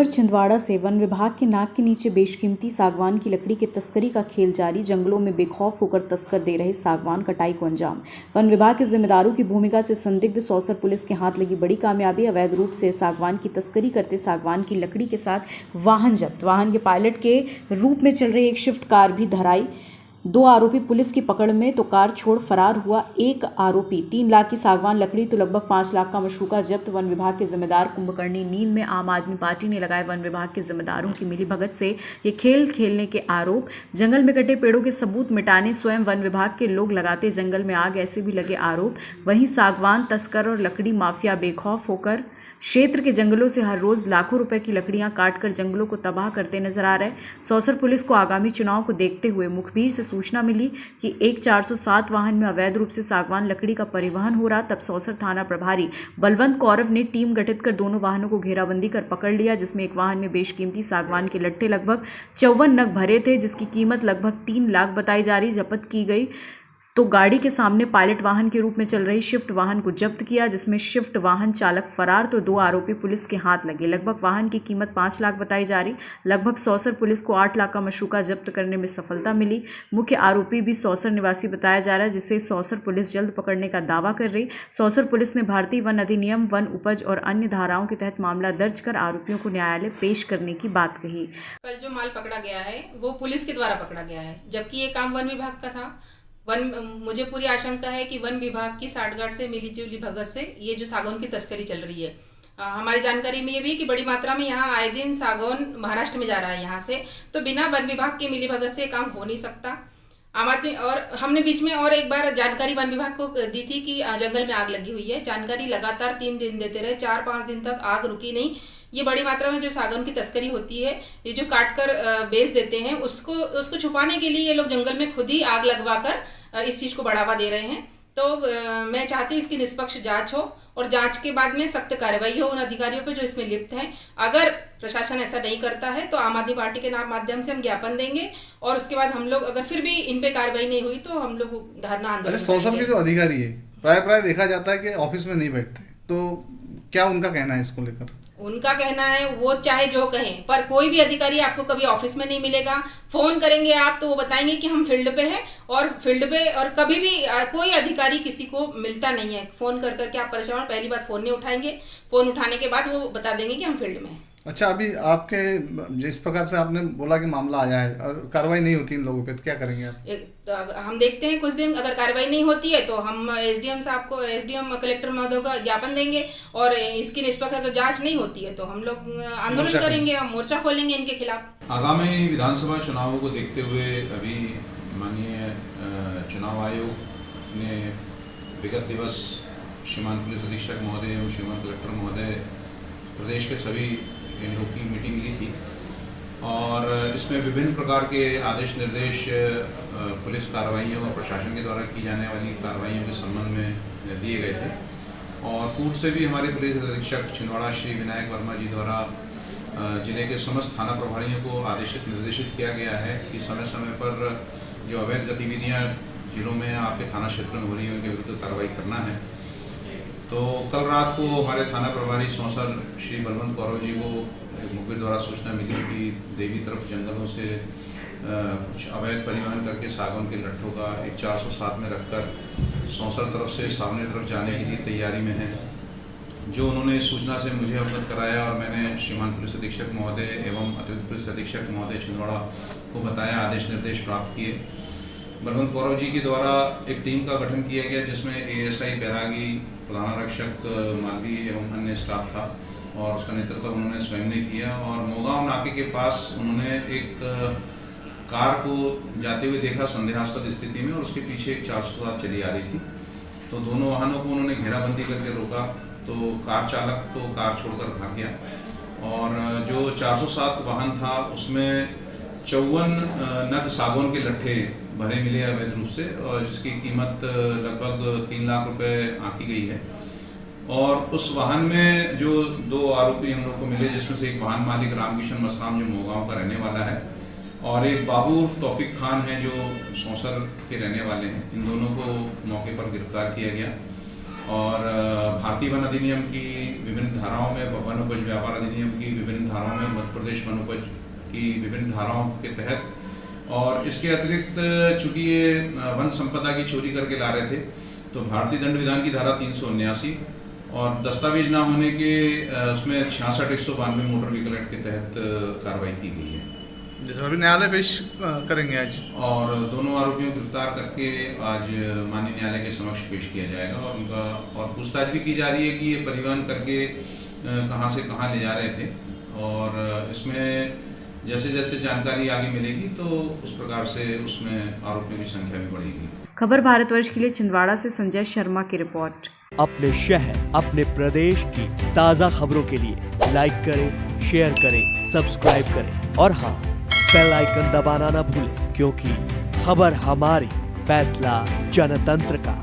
छिंदवाड़ा से वन विभाग के नाक के नीचे बेशकीमती सागवान की लकड़ी की तस्करी का खेल जारी। जंगलों में बेखौफ होकर तस्कर दे रहे सागवान कटाई को अंजाम। वन विभाग के जिम्मेदारों की भूमिका से संदिग्ध सौसर पुलिस के हाथ लगी बड़ी कामयाबी। अवैध रूप से सागवान की तस्करी करते सागवान की लकड़ी के साथ वाहन जब्त। वाहन के पायलट के रूप में चल रही एक स्विफ्ट कार भी धराई। 2 आरोपी पुलिस की पकड़ में तो कार छोड़ फरार हुआ एक आरोपी। 3 लाख की सागवान लकड़ी तो लगभग 5 लाख का मशरूका जब्त। वन विभाग के जिम्मेदार कुंभकर्णी नींद में। आम आदमी पार्टी ने लगाए वन विभाग के जिम्मेदारों की मिलीभगत से ये खेल खेलने के आरोप। जंगल में कटे पेड़ों के सबूत मिटाने स्वयं वन विभाग के लोग लगाते जंगल में आग, ऐसे भी लगे आरोप। वहीं सागवान तस्कर और लकड़ी माफिया बेखौफ होकर क्षेत्र के जंगलों से हर रोज लाखों रुपए की लकड़ियां काटकर जंगलों को तबाह करते नजर आ रहे। सौसर पुलिस को आगामी चुनाव को देखते हुए मुखबिर से सूचना मिली कि एक 407 वाहन में अवैध रूप से सागवान लकड़ी का परिवहन हो रहा। तब सौसर थाना प्रभारी बलवंत कौरव ने टीम गठित कर दोनों वाहनों को घेराबंदी कर पकड़ लिया, जिसमें एक वाहन में बेशकीमती सागवान के लट्ठे लगभग 54 नग भरे थे, जिसकी कीमत लगभग 3 लाख बताई जा रही। जब्त की गई तो गाड़ी के सामने पायलट वाहन के रूप में चल रही शिफ्ट वाहन को जब्त किया, जिसमें शिफ्ट वाहन चालक फरार तो 2 आरोपी पुलिस के हाथ लगे। लगभग वाहन की कीमत 5 लाख बताई जा रही। लगभग सौसर पुलिस को 8 लाख का मशरूका जब्त करने में सफलता मिली। मुख्य आरोपी भी सौसर निवासी बताया जा रहा है, जिसे सौसर पुलिस जल्द पकड़ने का दावा कर रही। सौसर पुलिस ने भारतीय वन अधिनियम, वन उपज और अन्य धाराओं के तहत मामला दर्ज कर आरोपियों को न्यायालय पेश करने की बात कही। कल जो माल पकड़ा गया है वो पुलिस के द्वारा पकड़ा गया है, जबकि ये काम वन विभाग का था। मुझे पूरी आशंका है कि वन विभाग की साठगांठ से मिली जुली भगत से ये जो सागौन की तस्करी चल रही है। हमारी जानकारी में ये भी है कि बड़ी मात्रा में यहाँ आए दिन सागौन महाराष्ट्र में जा रहा है यहाँ से, तो बिना वन विभाग के मिली भगत से काम हो नहीं सकता। आम आदमी और हमने बीच में और एक बार जानकारी वन विभाग को दी थी कि जंगल में आग लगी हुई है। जानकारी लगातार 3 दिन देते रहे, 4-5 दिन तक आग रुकी नहीं। ये बड़ी मात्रा में जो सागौन की तस्करी होती है, ये जो काट कर बेच देते हैं, उसको छुपाने के लिए ये लोग जंगल में खुद ही आग लगवाकर इस चीज़ को बढ़ावा दे रहे हैं। तो मैं चाहती हूँ इसकी निष्पक्ष जांच हो और जांच के बाद में सख्त कार्रवाई हो उन अधिकारियों पे जो इसमें लिप्त हैं। अगर प्रशासन ऐसा नहीं करता है तो आम आदमी पार्टी के माध्यम से हम ज्ञापन देंगे और उसके बाद हम लोग अगर फिर भी इन पे कार्रवाई नहीं हुई तो हम लोग धरना आंदोलन। सौसर के जो अधिकारी है प्राय देखा जाता है कि ऑफिस में नहीं बैठते, तो क्या उनका कहना है इसको लेकर? उनका कहना है वो चाहे जो कहें, पर कोई भी अधिकारी आपको कभी ऑफिस में नहीं मिलेगा। फोन करेंगे आप तो वो बताएंगे कि हम फील्ड पे हैं, और फील्ड पे और कभी भी कोई अधिकारी किसी को मिलता नहीं है। फोन कर करके आप परेशान, पहली बात फोन नहीं उठाएंगे, फोन उठाने के बाद वो बता देंगे कि हम फील्ड में हैं। अच्छा, अभी आपके जिस प्रकार से आपने बोला कि मामला आया है और कार्रवाई नहीं होती इन लोगों पे, तो क्या करेंगे आप? तो हम देखते हैं कुछ दिन, अगर कार्रवाई नहीं होती है तो हम एसडीएम साहब को, एसडीएम कलेक्टर महोदय को ज्ञापन देंगे, और इसकी निष्पक्ष अगर जांच नहीं होती है तो हम लोग आंदोलन करेंगे, हम मोर्चा खोलेंगे इनके खिलाफ। आगामी विधानसभा चुनावों को देखते हुए अभी माननीय चुनाव आयोग ने विगत दिवस श्रीमान पुलिस अधीक्षक महोदय एवं श्रीमान कलेक्टर महोदय प्रदेश के सभी इन लोग की मीटिंग ली थी, और इसमें विभिन्न प्रकार के आदेश निर्देश पुलिस कार्रवाइयों और प्रशासन के द्वारा की जाने वाली कार्रवाइयों के संबंध में दिए गए थे। और पूर्व से भी हमारे पुलिस अधीक्षक छिंदवाड़ा श्री विनायक वर्मा जी द्वारा जिले के समस्त थाना प्रभारियों को आदेशित निर्देशित किया गया है कि समय समय पर जो अवैध गतिविधियाँ जिलों में आपके थाना क्षेत्र में हो रही हैं उनके विरुद्ध कार्रवाई करना है। तो कल रात को हमारे थाना प्रभारी सौसर श्री बलवंत कौरव जी को एक मुखबिर द्वारा सूचना मिली कि देवी तरफ जंगलों से कुछ अवैध परिवहन करके सागौन के लट्ठों का एक 407 में रखकर सौसर तरफ से सामने तरफ जाने के लिए तैयारी में है। जो उन्होंने इस सूचना से मुझे अवगत कराया और मैंने श्रीमान पुलिस अधीक्षक महोदय एवं अतिरिक्त पुलिस अधीक्षक महोदय छिंदवाड़ा को बताया, आदेश निर्देश प्राप्त किए। बलवंत कौरव जी के द्वारा एक टीम का गठन किया गया जिसमें एएसआई बैरागी, प्रधानारक्षक मालवी एवं अन्य स्टाफ था, और उसका नेतृत्व उन्होंने स्वयं ने किया। और मोगांव नाके के पास उन्होंने एक कार को जाते हुए देखा संदेहास्पद स्थिति में, और उसके पीछे एक 407 चली आ रही थी। तो दोनों वाहनों को उन्होंने घेराबंदी करके रोका, तो कार चालक तो कार छोड़कर भाग गया। और जो 407 वाहन था उसमें 54 नग सागौन के लट्ठे भरे मिले अवैध रूप से, और जिसकी कीमत लगभग 3 लाख रुपए आंकी गई है। और उस वाहन में जो 2 आरोपी हम लोग को मिले, जिसमें से एक वाहन मालिक रामकिशन मसराम जो मोगांव का रहने वाला है, और एक बाबू तौफिक खान है जो सौसर के रहने वाले हैं। इन दोनों को मौके पर गिरफ्तार किया गया। और भारतीय वन अधिनियम की विभिन्न धाराओं में, वन उपज व्यापार अधिनियम की विभिन्न धाराओं में, मध्य प्रदेश वन उपज की विभिन्न धाराओं के तहत, और इसके अतिरिक्त चूंकि ये वन संपदा की चोरी करके ला रहे थे, तो भारतीय दंड विधान की धारा 379 और दस्तावेज ना होने के उसमें 66-192 मोटर व्हीकल एक्ट के तहत कार्रवाई की गई है। जिस अभी न्यायालय पेश करेंगे आज, और दोनों आरोपियों को गिरफ्तार करके आज माननीय न्यायालय के समक्ष पेश किया जाएगा और उनका और पूछताछ भी की जा रही है कि ये परिवहन करके कहां से कहां ले जा रहे थे, और इसमें जैसे जैसे जानकारी आगे मिलेगी तो उस प्रकार से उसमें आरोपियों की संख्या भी बढ़ेगी। खबर भारतवर्ष के लिए छिंदवाड़ा से संजय शर्मा की रिपोर्ट। अपने शहर, अपने प्रदेश की ताज़ा खबरों के लिए लाइक करें, शेयर करें, सब्सक्राइब करें और हाँ, बेल आइकन दबाना ना भूलें, क्योंकि खबर हमारी, फैसला जनतंत्र का।